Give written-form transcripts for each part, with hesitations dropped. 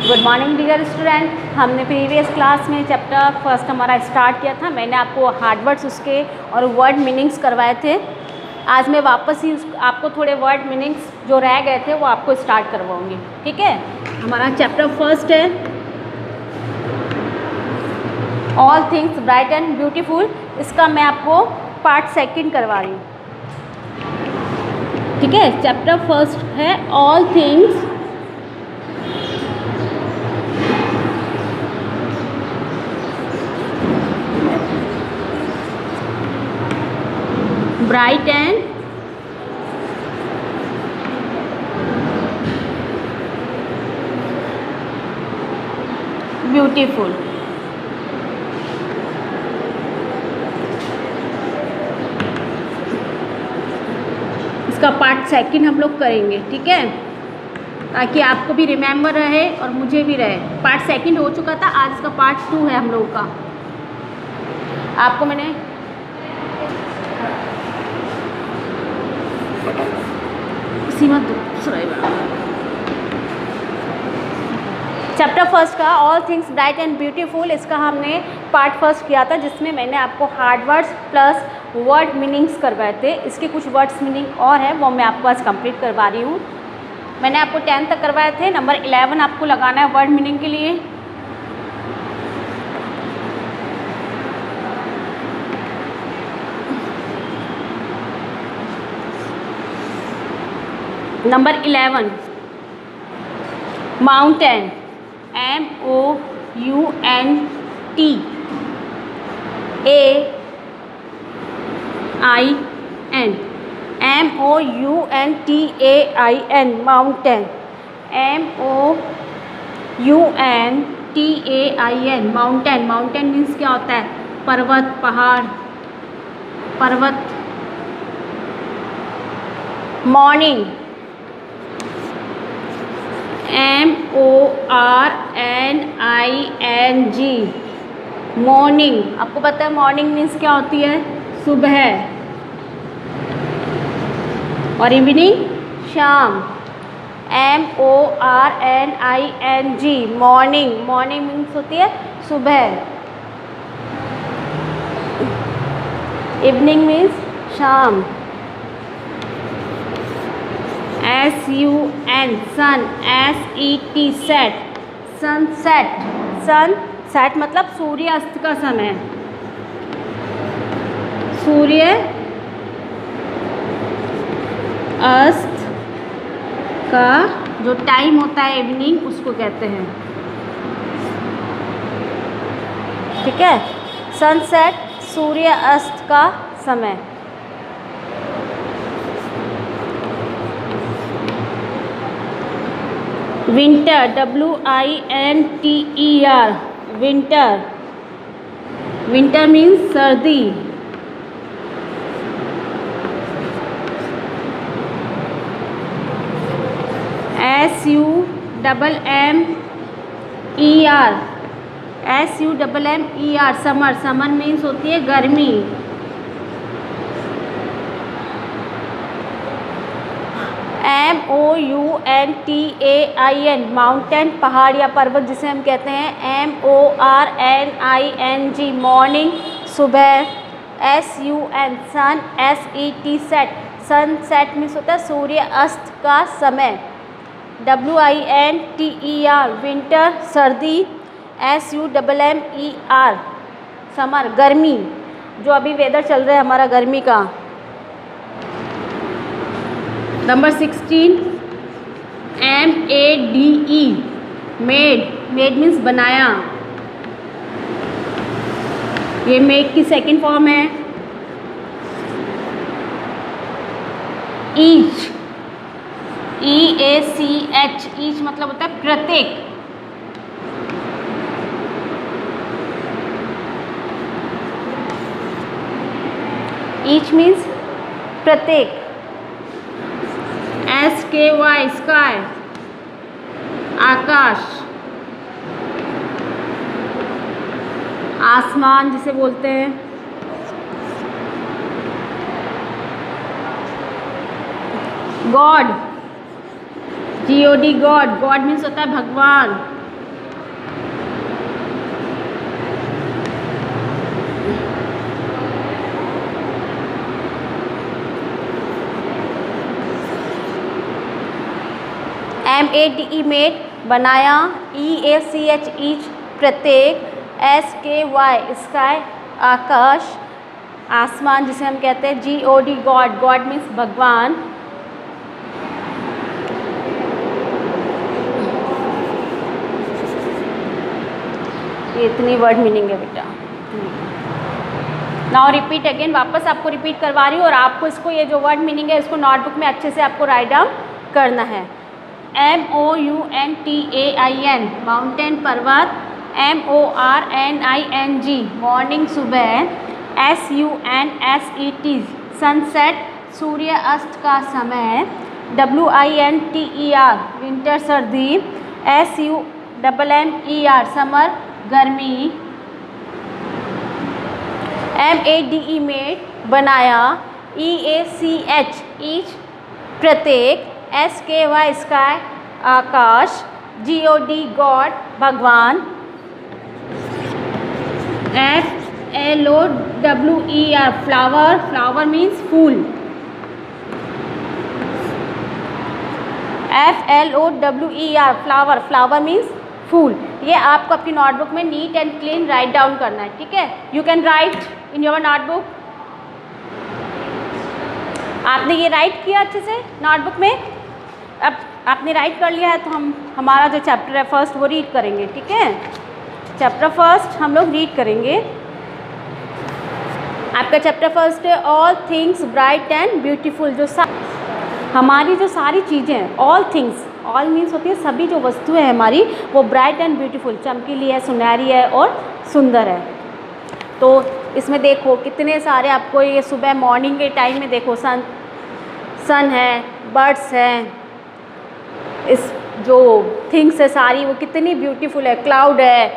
Good morning dear student. हमने previous class में chapter first हमारा स्टार्ट किया था। मैंने आपको हार्ड वर्ड्स उसके और वर्ड मीनिंग्स करवाए थे। आज मैं वापस ही आपको थोड़े वर्ड मीनिंग्स जो रह गए थे वो आपको स्टार्ट करवाऊंगी। ठीक है, हमारा चैप्टर फर्स्ट है all things bright and beautiful. इसका मैं आपको पार्ट सेकंड करवा रही हूँ। ठीक है, चैप्टर फर्स्ट है all things bright and beautiful। इसका पार्ट सेकंड हम लोग करेंगे। ठीक है, ताकि आपको भी रिमेम्बर रहे और मुझे भी रहे। पार्ट सेकंड हो चुका था, आज का पार्ट 2 है हम लोगों का। आपको मैंने चैप्टर फर्स्ट का all things bright and beautiful, इसका हमने पार्ट फर्स्ट किया था, जिसमें मैंने आपको hard words plus word meanings करवाए थे। इसके कुछ वर्ड्स मीनिंग और है, वो मैं आपको आज कंप्लीट करवा रही हूँ। मैंने आपको 10 तक करवाए थे। नंबर 11 आपको लगाना है वर्ड मीनिंग के लिए। Number 11 mountain, MOUNTAIN mountain, MOUNTAIN mountain. Mountain means क्या होता है? पर्वत, पहाड़, पर्वत। Morning, MORNING morning. आपको पता है मॉर्निंग मीन्स क्या होती है? सुबह। और इवनिंग, शाम। MORNING morning. मॉर्निंग मीन्स होती है सुबह। इवनिंग मीन्स शाम। SUN सन, SET सेट, सनसेट। सनसेट मतलब सूर्यास्त का समय। सूर्य अस्त का जो टाइम होता है इवनिंग, उसको कहते हैं। ठीक है, सनसेट सूर्य अस्त का समय। Winter, WINTER winter. Winter means सर्दी। SUMMER summer. समर मीन्स होती है गर्मी। MOUNTAIN माउंटेन, पहाड़ या पर्वत जिसे हम कहते हैं। MORNING मॉर्निंग, सुबह। SUN सन, SET सेट। सनसेट मीन्स होता है सूर्य अस्त का समय। WINTER विंटर, सर्दी। SUMMER समर, गर्मी। जो अभी वेदर चल रहा है हमारा गर्मी का। Number 16 MADE made. Made means बनाया। ये मेक की सेकंड फॉर्म है। ईच, EACH ईच मतलब होता है प्रत्येक। ईच मीन्स प्रत्येक। SKY स्काई, आकाश, आसमान जिसे बोलते हैं। God, GOD God, God means होता है भगवान। MADE मेड, बनाया, EACH ईच, प्रत्येक, SKY स्काई, आकाश, आसमान जिसे हम कहते हैं, GOD गॉड, गॉड मीन्स भगवान, ये इतनी वर्ड मीनिंग है बेटा। नाउ रिपीट अगेन, वापस आपको रिपीट करवा रही हूँ और आपको इसको ये जो वर्ड मीनिंग है इसको नोटबुक में अच्छे से आपको राइट डाउन करना है। MOUNTAIN माउंटेन पर्वत, MORNING मॉर्निंग सुबह, SUNSET सनसेट सूर्य अस्त का समय, WINTER विंटर सर्दी, SUMMER समर गर्मी, MADE मेड बनाया, EACH ईच प्रत्येक, SKY स्काई आकाश, GOD गॉड भगवान, FLOWER फ्लावर, फ्लावर मीन्स फूल, FLOWER फ्लावर, फ्लावर मीन्स फूल। ये आपको अपनी नोटबुक में neat and clean write down करना है, ठीक है। You can write in your notebook. आपने ये राइट किया अच्छे से नोटबुक में। अब आपने राइट कर लिया है तो हम हमारा जो चैप्टर है फर्स्ट वो रीड करेंगे, ठीक है। चैप्टर फर्स्ट हम लोग रीड करेंगे। आपका चैप्टर फर्स्ट है all things bright and beautiful. जो हमारी जो सारी चीज़ें हैं, ऑल थिंग्स, ऑल मीन्स होती है सभी जो वस्तुएं हैं हमारी, वो ब्राइट एंड ब्यूटीफुल चमकीली है, सुनहरी है और सुंदर है। तो इसमें देखो कितने सारे आपको ये सुबह मॉर्निंग के टाइम में देखो सन है, बर्ड्स हैं, इस जो थिंग्स है सारी वो कितनी ब्यूटीफुल है, क्लाउड है,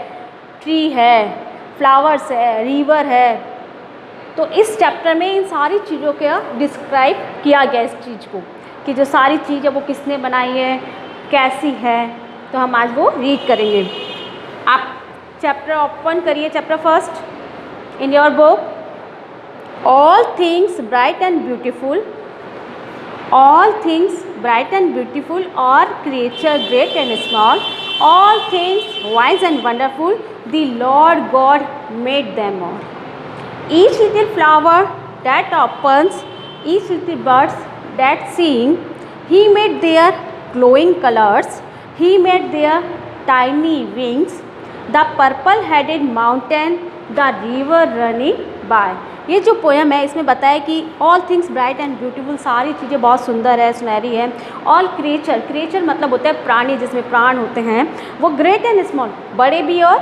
ट्री है, फ्लावर्स है, रिवर है। तो इस चैप्टर में इन सारी चीज़ों का डिस्क्राइब किया गया इस चीज़ को कि जो सारी चीज़ है वो किसने बनाई है, कैसी है। तो हम आज वो रीड करेंगे। आप चैप्टर ओपन करिए, chapter first in your book. All things bright and beautiful, all things bright and beautiful, or creature great and small, all things wise and wonderful, the Lord God made them all. Each little flower that opens, each little birds that sing, He made their glowing colors, He made their tiny wings, the purple-headed mountain, the river running by. ये जो poem है इसमें बताया कि all things bright and beautiful, सारी चीज़ें बहुत सुंदर है, सुनहरी है। ऑल क्रिएचर, क्रिएचर मतलब होता है प्राणी जिसमें प्राण होते हैं, वो ग्रेट एंड स्मॉल, बड़े भी और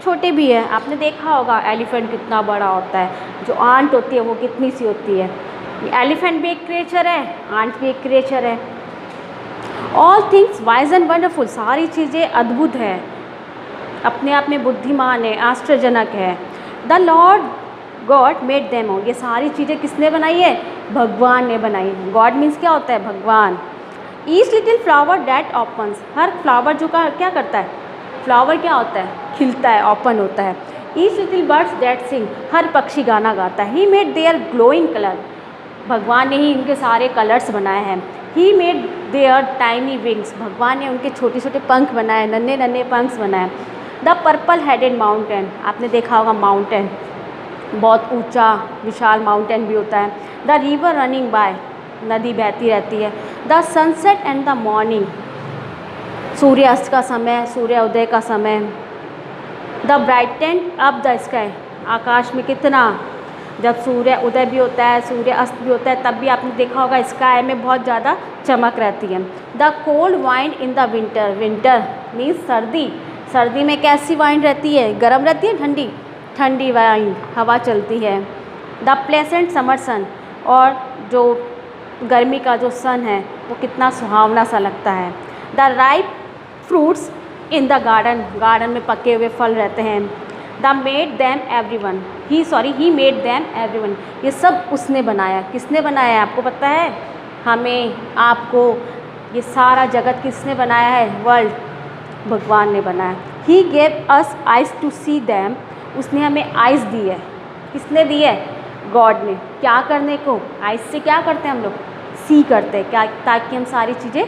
छोटे भी हैं। आपने देखा होगा एलिफेंट कितना बड़ा होता है, जो आंट होती है वो कितनी सी होती है। एलिफेंट भी एक क्रिएचर है, आंट भी एक क्रिएचर है। All things wise and wonderful, सारी चीज़ें अद्भुत है, अपने आप में बुद्धिमान है, आश्चर्यजनक है। The Lord God made them all, ये सारी चीज़ें किसने बनाई है, भगवान ने बनाई है। गॉड मीन्स क्या होता है, भगवान। Each little flower that opens, her flower जो का क्या करता है, फ्लावर क्या होता है, खिलता है, ओपन होता है। Each little birds that sing, हर पक्षी गाना गाता है। He made their glowing colour, भगवान ने ही इनके सारे कलर्स बनाए हैं। He made their tiny wings, भगवान ने उनके छोटे छोटे पंख बनाए, नन्हे नन्हे पंख बनाए। द पर्पल हेडेड माउंटेन, आपने देखा होगा माउंटेन, बहुत ऊंचा विशाल माउंटेन भी होता है। द रिवर रनिंग बाय, नदी बहती रहती है। The sunset and the morning, सूर्यास्त का समय, सूर्योदय का समय। The brightened up the sky, आकाश में कितना, जब सूर्य उदय भी होता है, सूर्य अस्त भी होता है, तब भी आपने देखा होगा स्काई में बहुत ज़्यादा चमक रहती है। The cold wind in the winter, winter means सर्दी, सर्दी में कैसी वाइंड रहती है, गर्म रहती है, ठंडी, ठंडी वाइंड हवा चलती है। द प्लेसेंट समर सन, और जो गर्मी का जो सन है वो कितना सुहावना सा लगता है। The ripe fruits in the garden, garden में पके हुए फल रहते हैं। The made them everyone, he made them everyone, ये सब उसने बनाया। किसने बनाया है आपको पता है, हमें, आपको, ये सारा जगत किसने बनाया है, वर्ल्ड, भगवान ने बनाया। He gave us eyes to see them, उसने हमें आइज़ दी है। किसने दी है, गॉड ने। क्या करने को, आइज़ से क्या करते हैं हम लोग, सी करते हैं, क्या, ताकि हम सारी चीज़ें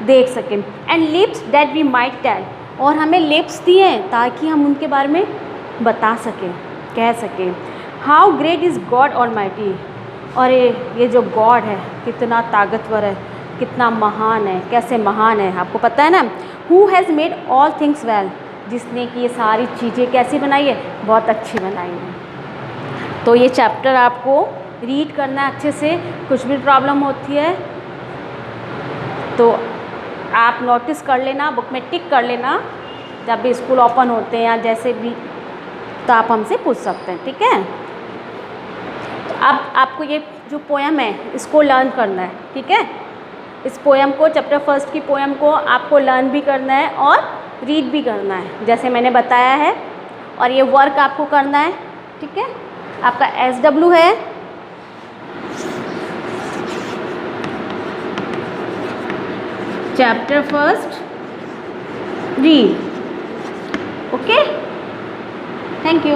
देख सकें। And lips that we might tell, और हमें लिप्स दिए हैं ताकि हम उनके बारे में बता सकें, कह सकें। How great is God almighty, और ये जो गॉड है कितना ताकतवर है, कितना महान है, कैसे महान है, आपको पता है ना। Who has made all things well, जिसने कि ये सारी चीज़ें कैसी बनाई है, बहुत अच्छी बनाई है। तो ये चैप्टर आपको रीड करना है अच्छे से। कुछ भी प्रॉब्लम होती है तो आप नोटिस कर लेना, बुक में टिक कर लेना, जब भी स्कूल ओपन होते हैं या जैसे भी, तो आप हमसे पूछ सकते हैं, ठीक है। तो अब आपको ये जो पोएम है इसको लर्न करना है, ठीक है। इस पोएम को, चैप्टर फर्स्ट की पोएम को आपको लर्न भी करना है और रीड भी करना है, जैसे मैंने बताया है। और ये वर्क आपको करना है, ठीक है। आपका SW है, chapter first read. Okay, thank you.